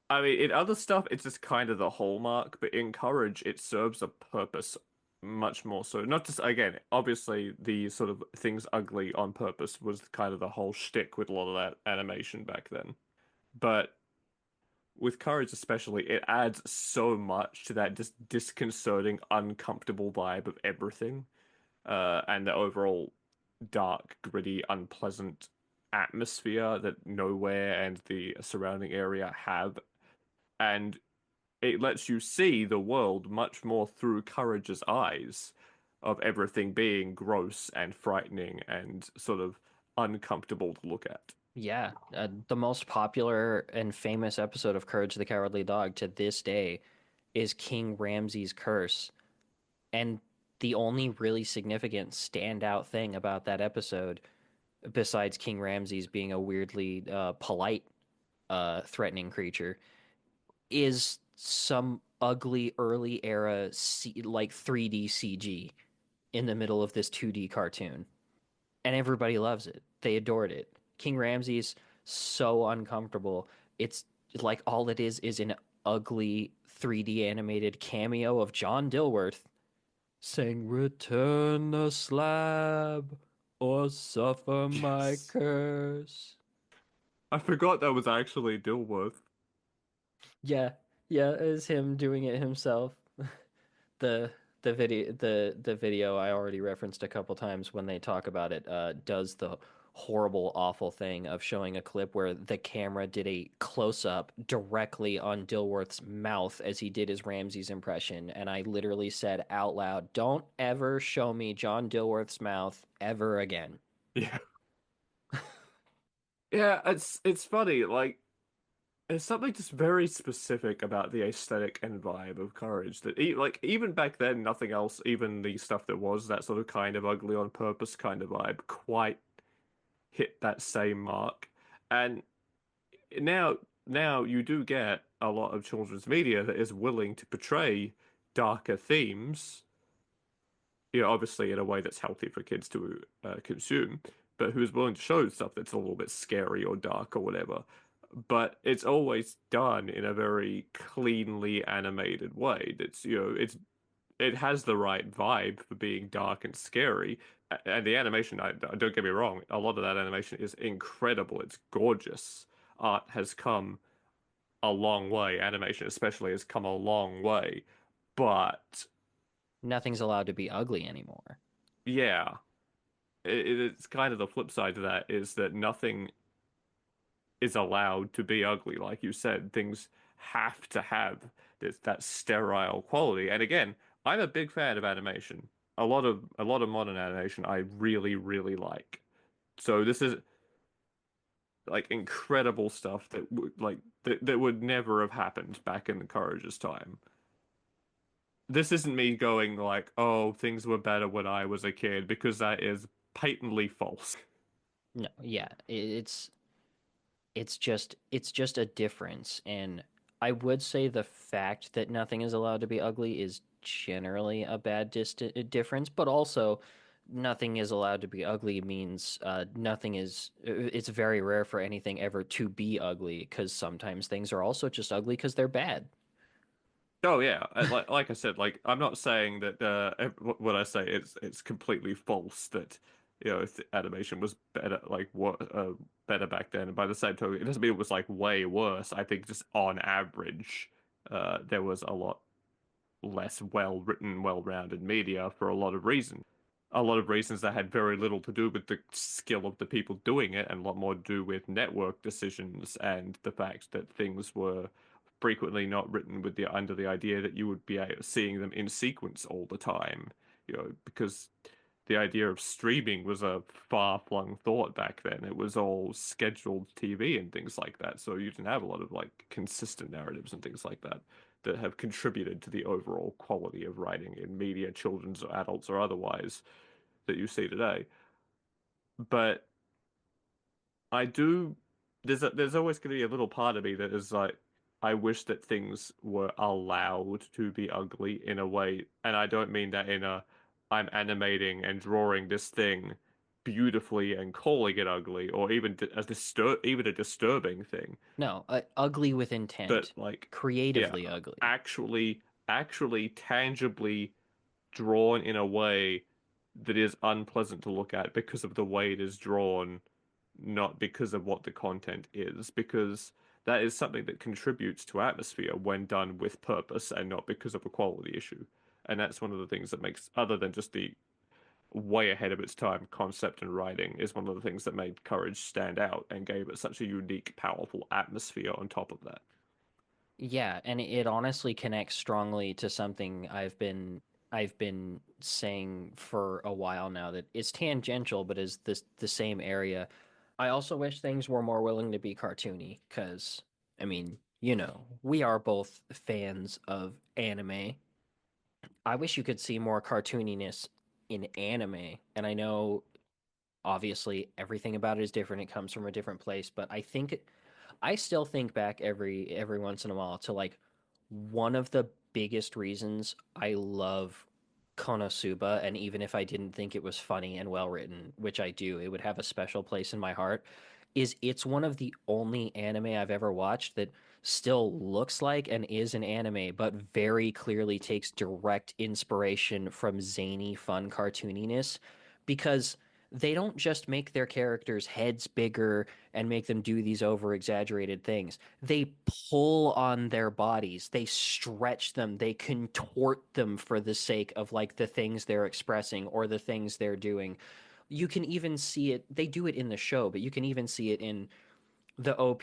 I mean, in other stuff, it's just kind of the hallmark, but in Courage, it serves a purpose much more so. Not just, again, obviously, the sort of things ugly on purpose was kind of the whole shtick with a lot of that animation back then. But with Courage especially, it adds so much to that just disconcerting, uncomfortable vibe of everything, and the overall dark, gritty, unpleasant atmosphere that Nowhere and the surrounding area have. And it lets you see the world much more through Courage's eyes of everything being gross and frightening and sort of uncomfortable to look at. Yeah, the most popular and famous episode of Courage the Cowardly Dog to this day is King Ramses' curse. And the only really significant standout thing about that episode, besides King Ramses being a weirdly polite, threatening creature, is some ugly early era like 3D CG in the middle of this 2D cartoon. And everybody loves it. They adored it. King Ramses so uncomfortable. It's like all it is an ugly 3D animated cameo of John Dilworth saying return the slab or suffer my Yes. curse. I forgot that was actually Dilworth. Yeah, yeah, it's him doing it himself. The the video I already referenced a couple times when they talk about it does the horrible awful thing of showing a clip where the camera did a close up directly on Dilworth's mouth as he did his Ramses impression, and I literally said out loud, "Don't ever show me John Dilworth's mouth ever again." Yeah. Yeah, it's funny, like there's something just very specific about the aesthetic and vibe of Courage that like even back then nothing else, even the stuff that was that sort of kind of ugly on purpose kind of vibe quite hit that same mark. And now now you do get a lot of children's media that is willing to portray darker themes, you know, obviously in a way that's healthy for kids to consume, but who's willing to show stuff that's a little bit scary or dark or whatever. But it's always done in a very cleanly animated way. That's, you know, it has the right vibe for being dark and scary. And the animation, don't get me wrong, a lot of that animation is incredible. It's gorgeous. Art has come a long way. Animation, especially, has come a long way. But Nothing's allowed to be ugly anymore. yeah, it's kind of the flip side to that is that nothing is allowed to be ugly. Like you said, things have to have that sterile quality. And again, I'm a big fan of animation. A lot of modern animation I really, really like. So this is like incredible stuff that would that would never have happened back in the Courage's time. This isn't me going like, oh, things were better when I was a kid, because that is patently false. No, yeah, it's it's just a difference, and I would say the fact that nothing is allowed to be ugly is generally a bad difference, but also nothing is allowed to be ugly means nothing is it's very rare for anything ever to be ugly because sometimes things are also just ugly because they're bad. Oh yeah, like I said, like I'm not saying that what I say it's completely false that if the animation was better like what better back then. And by the same token, it doesn't mean it was like way worse. I think just on average, there was a lot less well written, well rounded media for a lot of reasons. A lot of reasons that had very little to do with the skill of the people doing it and a lot more to do with network decisions and the fact that things were frequently not written with the under the idea that you would be seeing them in sequence all the time. Because the idea of streaming was a far-flung thought back then. It was all scheduled TV and things like that. So you didn't have a lot of like consistent narratives and things like that that have contributed to the overall quality of writing in media, children's or adults or otherwise, that you see today. But I do. There's always going to be a little part of me that is like, I wish that things were allowed to be ugly in a way, and I don't mean that in a I'm animating and drawing this thing beautifully and calling it ugly, or even even a disturbing thing, No, ugly with but intent, like, yeah, creatively ugly. actually tangibly drawn in a way that is unpleasant to look at because of the way it is drawn, not because of what the content is, because that is something that contributes to atmosphere when done with purpose and not because of a quality issue. And that's one of the things that makes, other than just the way ahead of its time concept and writing, is one of the things that made Courage stand out and gave it such a unique, powerful atmosphere on top of that. Yeah, and it honestly connects strongly to something I've been saying for a while now that is tangential but is the same area. I also wish things were more willing to be cartoony because I mean, we are both fans of anime. I wish you could see more cartooniness in anime, and I know obviously everything about it is different. It comes from a different place, but I still think back every once in a while to like one of the biggest reasons I love Konosuba, and even if I didn't think it was funny and well written, which I do, it would have a special place in my heart, is it's one of the only anime I've ever watched that still looks like and is an anime, but very clearly takes direct inspiration from zany, fun cartooniness because they don't just make their characters' heads bigger and make them do these over exaggerated things. They pull on their bodies, they stretch them, they contort them for the sake of like the things they're expressing or the things they're doing. You can even see it, they do it in the show, but you can even see it in the OP.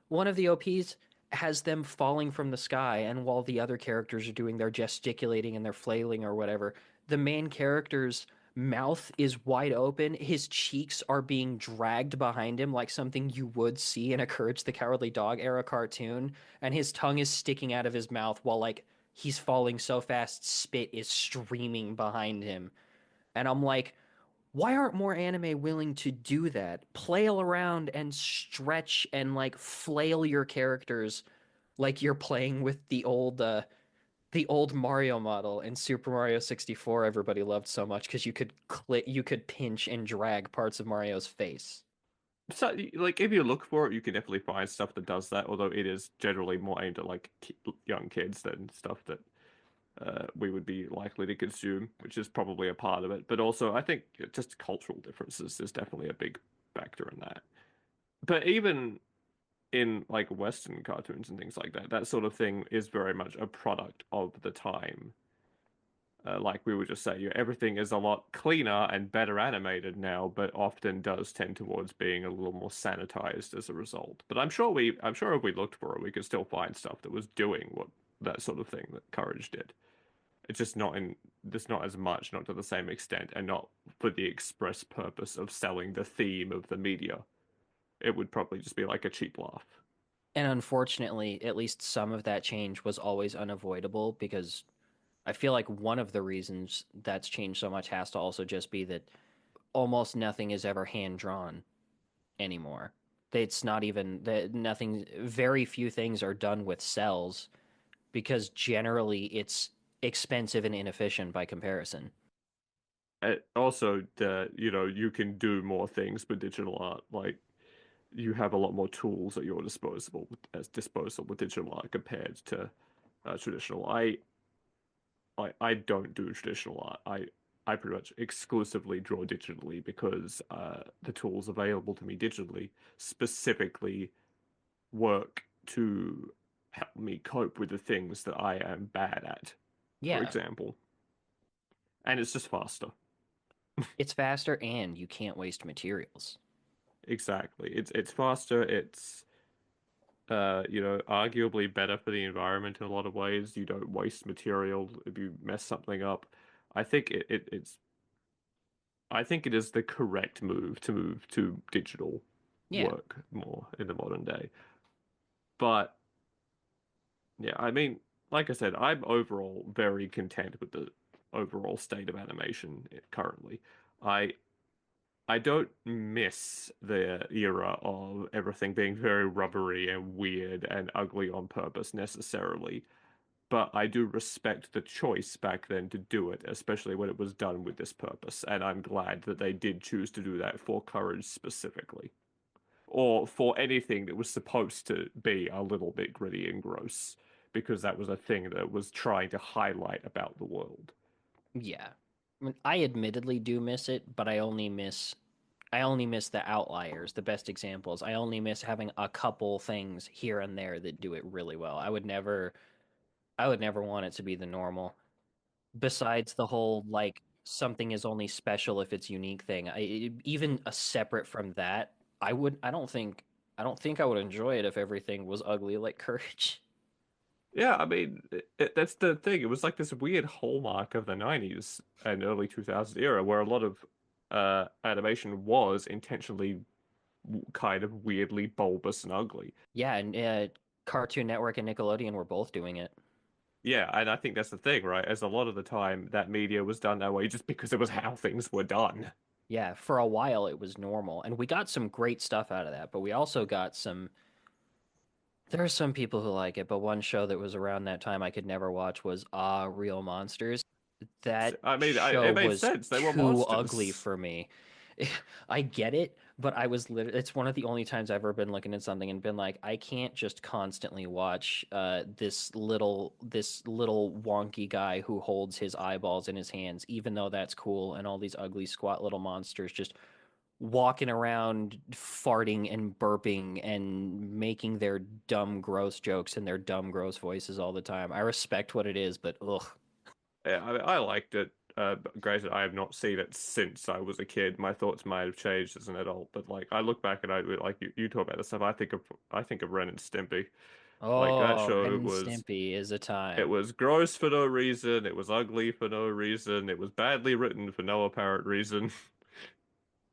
One of the OPs has them falling from the sky, and while the other characters are doing their gesticulating and their flailing or whatever, the main character's mouth is wide open. His cheeks are being dragged behind him like something you would see in a Courage the Cowardly Dog era cartoon, and his tongue is sticking out of his mouth while like he's falling so fast spit is streaming behind him. And I'm like, why aren't more anime willing to do that? Flail around and stretch and like flail your characters like you're playing with the old Mario model in Super Mario 64 everybody loved so much because you could pinch and drag parts of Mario's face. So, like, if you look for it, you can definitely find stuff that does that, although it is generally more aimed at like ki young kids than stuff that we would be likely to consume, which is probably a part of it. But also, I think just cultural differences is definitely a big factor in that. But even in like Western cartoons and things like that, that sort of thing is very much a product of the time. Like we would just say, everything is a lot cleaner and better animated now, but often does tend towards being a little more sanitized as a result. But I'm sure if we looked for it, we could still find stuff that was doing what that sort of thing that Courage did. It's just not as much, not to the same extent, and not for the express purpose of selling the theme of the media. It would probably just be like a cheap laugh. And unfortunately, at least some of that change was always unavoidable because I feel like one of the reasons that's changed so much has to also just be that almost nothing is ever hand drawn anymore. It's not even that nothing, very few things are done with cells because generally it's expensive and inefficient by comparison. Also, you can do more things with digital art. Like you have a lot more tools at your disposal with digital art compared to traditional. I don't do traditional art. I pretty much exclusively draw digitally because the tools available to me digitally specifically work to help me cope with the things that I am bad at, for Yeah, example. And it's just faster. it's faster and you can't waste materials. Exactly. It's faster, it's arguably better for the environment in a lot of ways. You don't waste material if you mess something up. I think it is the correct move to digital Yeah, work more in the modern day. But yeah, I mean, like I said, I'm overall very content with the overall state of animation currently. I I don't miss the era of everything being very rubbery and weird and ugly on purpose necessarily, but I do respect the choice back then to do it, especially when it was done with this purpose, and I'm glad that they did choose to do that for Courage specifically, or for anything that was supposed to be a little bit gritty and gross, because that was a thing that was trying to highlight about the world. yeah. I mean, I admittedly do miss it, but I only miss the outliers, the best examples. I only miss having a couple things here and there that do it really well. I would never want it to be the normal. Besides the whole like something is only special if it's unique thing. Even a separate from that, I don't think I would enjoy it if everything was ugly like Courage. Yeah, I mean, that's the thing. It was like this weird hallmark of the 90s and early 2000s era where a lot of animation was intentionally kind of weirdly bulbous and ugly. Yeah, and Cartoon Network and Nickelodeon were both doing it. Yeah, and I think that's the thing, right? As a lot of the time, that media was done that way just because it was how things were done. Yeah, for a while it was normal, and we got some great stuff out of that, but we also got some. There are some people who like it, but one show that was around that time I could never watch was Ah, Real Monsters. That I mean, show it made was sense. They were too ugly monsters. for me. I get it, but I was literally, it's one of the only times I've ever been looking at something and been like, I can't just constantly watch this little wonky guy who holds his eyeballs in his hands, even though that's cool, and all these ugly squat little monsters just walking around farting and burping and making their dumb gross jokes and their dumb gross voices all the time. I respect what it is, but ugh. Yeah, I liked it. But granted, I have not seen it since I was a kid. My thoughts might have changed as an adult, but like I look back and I like you talk about this stuff. I think of Ren and Stimpy. Like that Oh, Ren show and was Stimpy is a it time. was gross for no reason. It was ugly for no reason. It was badly written for no apparent reason.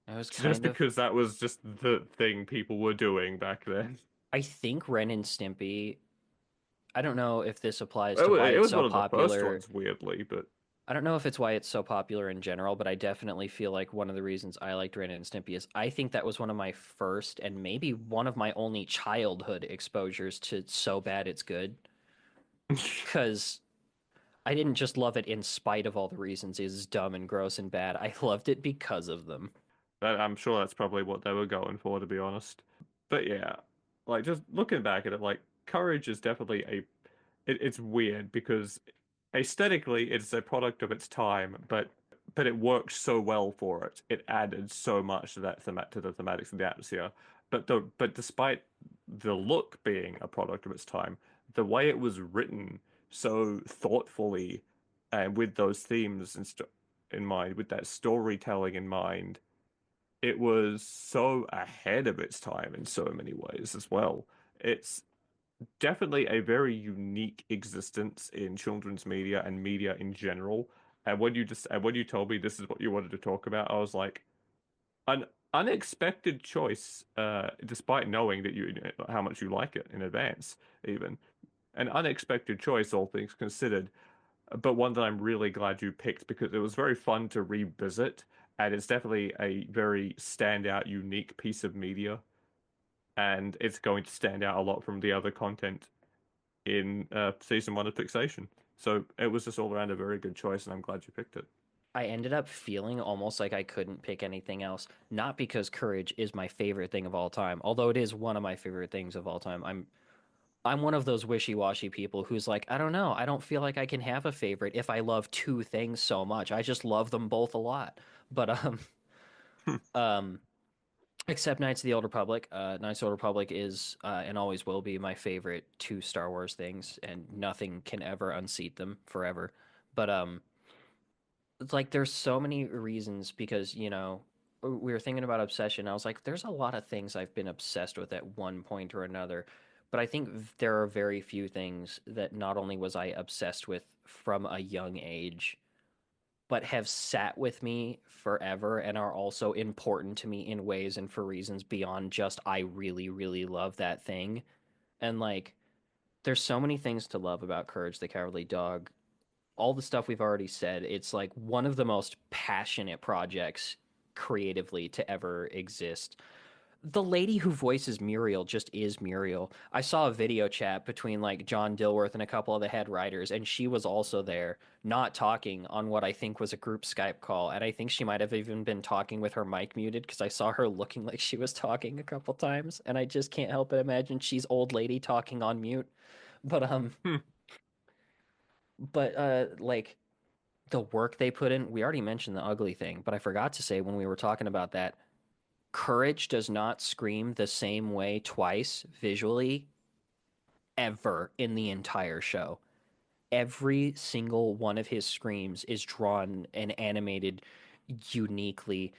It was Just kind of, because that was just the thing people were doing back then. I think Ren and Stimpy, I don't know if this applies It to was, why it it's was so one of the first popular. ones, weirdly, but I don't know if it's why it's so popular in general, but I definitely feel like one of the reasons I liked Ren and Stimpy is I think that was one of my first and maybe one of my only childhood exposures to So Bad It's Good. Because I didn't just love it in spite of all the reasons it's dumb and gross and bad. I loved it because of them. I'm sure that's probably what they were going for, to be honest. But yeah, like just looking back at it, like Courage is definitely it's weird because aesthetically it's a product of its time, but it worked so well for it. It added so much to that to the thematics and the atmosphere. But despite the look being a product of its time, the way it was written so thoughtfully and with those themes in mind, with that storytelling in mind, it was so ahead of its time in so many ways as well. It's definitely a very unique existence in children's media and media in general. And when you told me this is what you wanted to talk about, I was like, an unexpected choice, despite knowing that how much you like it in advance, even. An unexpected choice, all things considered, but one that I'm really glad you picked because it was very fun to revisit, and it's definitely a very standout, unique piece of media. and it's going to stand out a lot from the other content in season one of Fixation. So it was just all around a very good choice, and I'm glad you picked it. I ended up feeling almost like I couldn't pick anything else, not because Courage is my favorite thing of all time, although it is one of my favorite things of all time. I'm one of those wishy-washy people who's like, I don't know, I don't feel like I can have a favorite if I love two things so much. I just love them both a lot. But um except Knights of the Old Republic. Knights of the Old Republic is and always will be my favorite two Star Wars things, and nothing can ever unseat them forever. But it's like there's so many reasons because, we were thinking about obsession. I was like, there's a lot of things I've been obsessed with at one point or another. But I think there are very few things that not only was I obsessed with from a young age, but have sat with me forever and are also important to me in ways and for reasons beyond just I really, really love that thing. And like, there's so many things to love about Courage the Cowardly Dog. All the stuff we've already said, it's like one of the most passionate projects creatively to ever exist. The lady who voices Muriel just is Muriel. I saw a video chat between like John Dilworth and a couple of the head writers, and she was also there, not talking on what I think was a group Skype call. And I think she might have even been talking with her mic muted because I saw her looking like she was talking a couple times. And I just can't help but imagine she's old lady talking on mute. But Hmm. like the work they put in, we already mentioned the ugly thing, but I forgot to say when we were talking about that, Courage does not scream the same way twice visually ever in the entire show. Every single one of his screams is drawn and animated uniquely.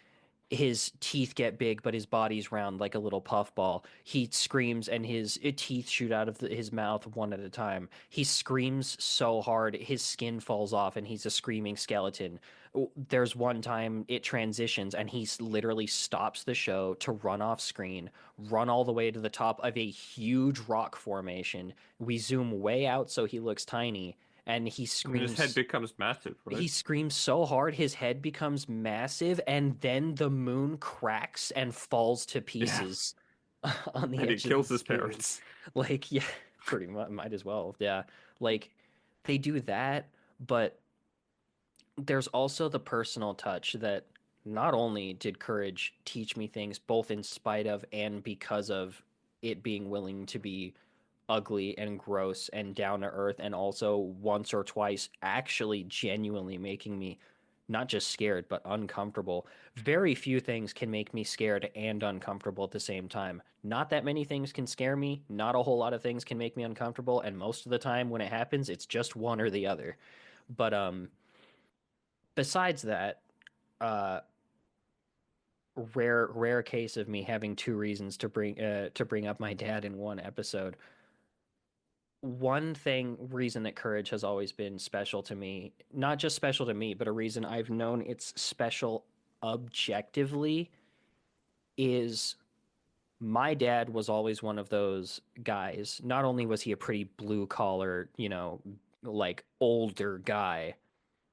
His teeth get big, but his body's round like a little puffball. He screams, and his teeth shoot out of his mouth one at a time. He screams so hard, his skin falls off, and he's a screaming skeleton. There's one time it transitions, and he literally stops the show to run off screen, run all the way to the top of a huge rock formation. We zoom way out so he looks tiny, and I mean, his head becomes massive, right? he screams so hard his head becomes massive, and then the moon cracks and falls to Yeah, pieces on the and he edge of the kills his screen. parents. Like, yeah, pretty much might as well. Yeah. Like they do that, but there's also the personal touch that not only did Courage teach me things both in spite of and because of it being willing to be ugly and gross and down to earth, and also once or twice actually genuinely making me not just scared but uncomfortable. Very few things can make me scared and uncomfortable at the same time. Not that many things can scare me, not a whole lot of things can make me uncomfortable, and most of the time when it happens it's just one or the other. But besides that, uh rare case of me having two reasons to bring up my dad in one episode. One thing reason that Courage has always been special to me, not just special to me, but a reason I've known it's special objectively, is my dad was always one of those guys. Not only was he a pretty blue collar, like older guy,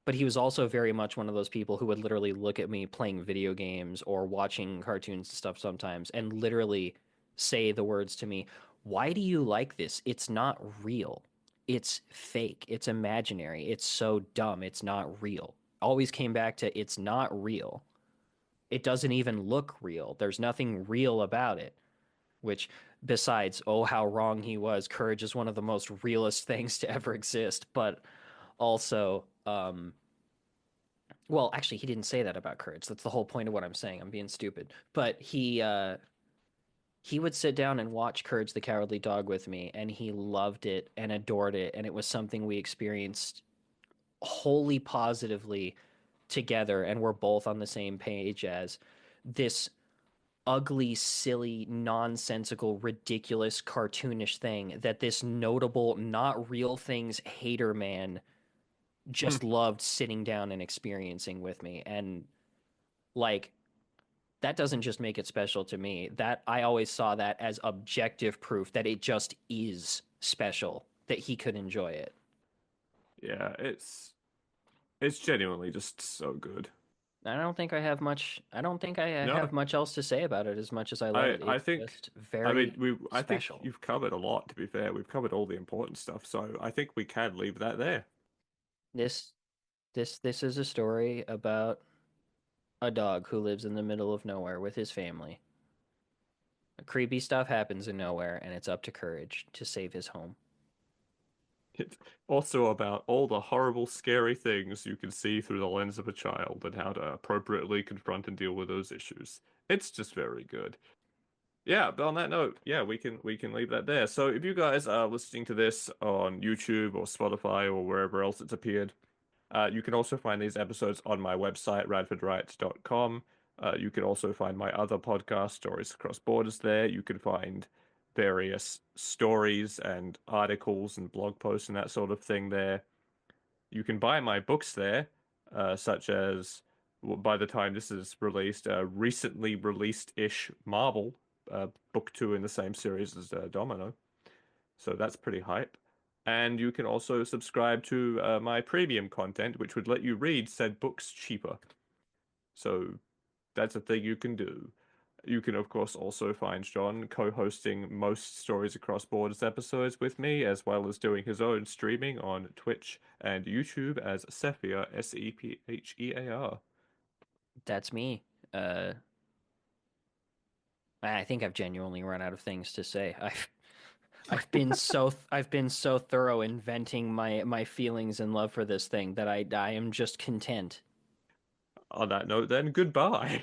but he was also very much one of those people who would literally look at me playing video games or watching cartoons and stuff sometimes and literally say the words to me, "Why do you like this? It's not real. It's fake. It's imaginary. It's so dumb. It's not real." Always came back to it's not real. It doesn't even look real. There's nothing real about it. Which, besides, oh, how wrong he was, Courage is one of the most realist things to ever exist. But also, well, actually, he didn't say that about Courage. That's the whole point of what I'm saying. I'm being stupid. But he would sit down and watch Courage the Cowardly Dog with me, and he loved it and adored it, and it was something we experienced wholly positively together, and we're both on the same page as this ugly, silly, nonsensical, ridiculous, cartoonish thing that this notable, not real things hater man just loved sitting down and experiencing with me. And like that doesn't just make it special to me. That I always saw that as objective proof that it just is special that he could enjoy it. Yeah, it's genuinely just so good. I don't think I have much. I don't think I have No, much else to say about it as much as I love it. I It's think, just I mean, very I think special. you've covered a lot, to be fair. We've covered all the important stuff, so I think we can leave that there. This this is a story about a dog who lives in the middle of nowhere with his family. Creepy stuff happens in nowhere, and it's up to Courage to save his home. It's also about all the horrible, scary things you can see through the lens of a child and how to appropriately confront and deal with those issues. It's just very good. Yeah, but on that note, yeah, we can leave that there. So if you guys are listening to this on YouTube or Spotify or wherever else it's appeared, you can also find these episodes on my website, radfordwrites.com. You can also find my other podcast, Stories Across Borders, there. You can find various stories and articles and blog posts and that sort of thing there. You can buy my books there, such as, well, by the time this is released, recently released-ish Marvel, book two in the same series as Domino. So that's pretty hype. And you can also subscribe to my premium content, which would let you read said books cheaper. So that's a thing you can do. You can, of course, also find John co-hosting most Stories Across Borders episodes with me, as well as doing his own streaming on Twitch and YouTube as Sephir, Sephear. That's me. Uh, I think I've genuinely run out of things to say. I've been so thorough in venting my feelings and love for this thing that I am just content. On that note, then, goodbye.